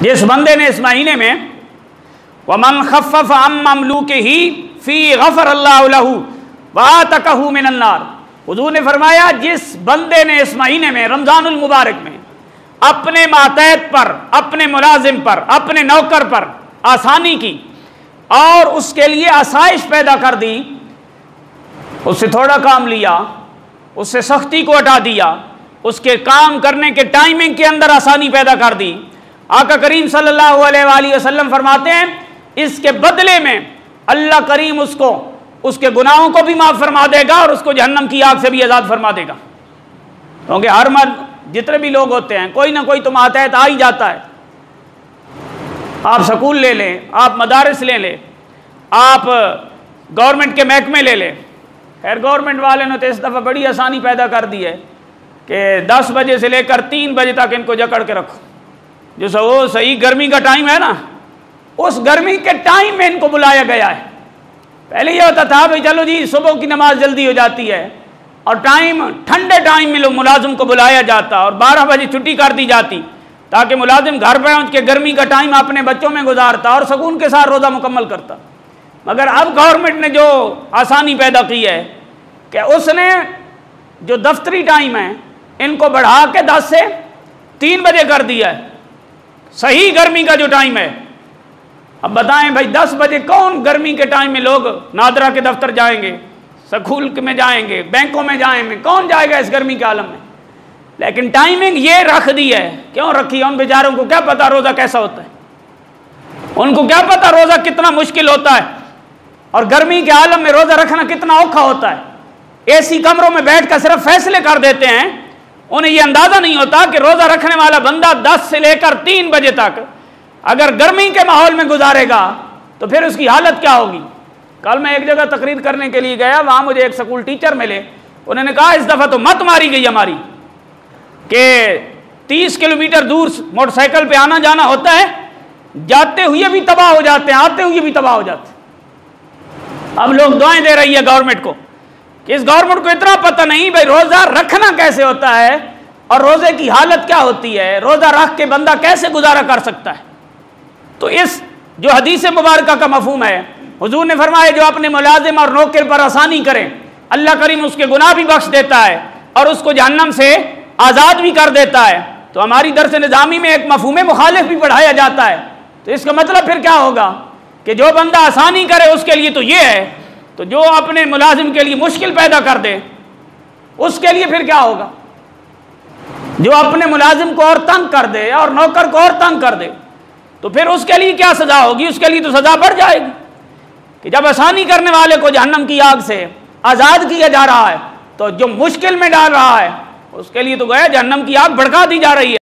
जिस बंदे ने इस महीने में वमन खफ़फ़ अम ममलूकिही फ़ी गफ़र अल्लाहु लहू व आतक़हू मिनन नार। हुज़ूर ने फरमाया जिस बंदे ने इस महीने में रमज़ानुल मुबारक में अपने मातहत पर, अपने मुलाजिम पर, अपने नौकर पर आसानी की और उसके लिए आसाइश पैदा कर दी, उससे थोड़ा काम लिया, उससे सख्ती को हटा दिया, उसके काम करने के टाइमिंग के अंदर आसानी पैदा कर दी। आका करीम सल्लल्लाहु अलैहि वसल्लम फरमाते हैं इसके बदले में अल्लाह करीम उसको उसके गुनाहों को भी माफ़ फरमा देगा और उसको जहन्नम की आग से भी आज़ाद फरमा देगा। क्योंकि हर मर्द जितने भी लोग होते हैं कोई ना कोई तो मातहत आ ही जाता है। आप स्कूल ले लें, आप मदारिस ले लें, आप गवर्नमेंट के महकमे ले लें। खैर गवर्नमेंट वाले ने तो इस दफ़ा बड़ी आसानी पैदा कर दी है कि 10 बजे से लेकर 3 बजे तक इनको जकड़ के रखो। जो वो सही गर्मी का टाइम है ना, उस गर्मी के टाइम में इनको बुलाया गया है। पहले यह होता था भाई चलो जी सुबह की नमाज जल्दी हो जाती है और टाइम ठंडे टाइम में लोग मुलाजिम को बुलाया जाता और 12 बजे छुट्टी कर दी जाती ताकि मुलाजिम घर पहुँच के गर्मी का टाइम अपने बच्चों में गुजारता और सुकून के साथ रोज़ा मुकम्मल करता। मगर अब गवर्नमेंट ने जो आसानी पैदा की है कि उसने जो दफ्तरी टाइम है इनको बढ़ा के 10 से 3 बजे कर दिया है, सही गर्मी का जो टाइम है। अब बताएं भाई 10 बजे कौन गर्मी के टाइम में लोग नादरा के दफ्तर जाएंगे, स्कूल में जाएंगे, बैंकों में जाएंगे, कौन जाएगा इस गर्मी के आलम में। लेकिन टाइमिंग ये रख दी है, क्यों रखी है? उन बेचारों को क्या पता रोज़ा कैसा होता है, उनको क्या पता रोज़ा कितना मुश्किल होता है और गर्मी के आलम में रोज़ा रखना कितना औखा होता है। एसी कमरों में बैठ कर सिर्फ फैसले कर देते हैं, उन्हें यह अंदाज़ा नहीं होता कि रोज़ा रखने वाला बंदा 10 से लेकर 3 बजे तक अगर गर्मी के माहौल में गुजारेगा तो फिर उसकी हालत क्या होगी। कल मैं एक जगह तकरीर करने के लिए गया, वहाँ मुझे एक स्कूल टीचर मिले। उन्होंने कहा इस दफ़ा तो मत मारी गई हमारी कि 30 किलोमीटर दूर मोटरसाइकिल पे आना जाना होता है, जाते हुए भी तबाह हो जाते हैं, आते हुए भी तबाह हो जाते हैं। अब लोग दुआएं दे रही है गवर्नमेंट को कि इस गवर्नमेंट को इतना पता नहीं भाई रोज़ा रखना कैसे होता है और रोज़े की हालत क्या होती है, रोज़ा रख के बंदा कैसे गुजारा कर सकता है। तो इस जो हदीस मुबारक का मफहूम है, हुजूर ने फरमाया जो अपने मुलाजिम और नौकर पर आसानी करें अल्लाह करीम उसके गुनाह भी बख्श देता है और उसको जहन्नम से आज़ाद भी कर देता है। तो हमारी दर्स निज़ामी में एक मफहूम मुखालिफ भी पढ़ाया जाता है। तो इसका मतलब फिर क्या होगा कि जो बंदा आसानी करे उसके लिए तो ये है, तो जो अपने मुलाजिम के लिए मुश्किल पैदा कर दे उसके लिए फिर क्या होगा। जो अपने मुलाजिम को और तंग कर दे और नौकर को और तंग कर दे तो फिर उसके लिए क्या सज़ा होगी? उसके लिए तो सज़ा बढ़ जाएगी कि जब आसानी करने वाले को जहन्नम की आग से आज़ाद किया जा रहा है तो जो मुश्किल में डाल रहा है उसके लिए तो गया जहन्नम की आग भड़का दी जा रही है।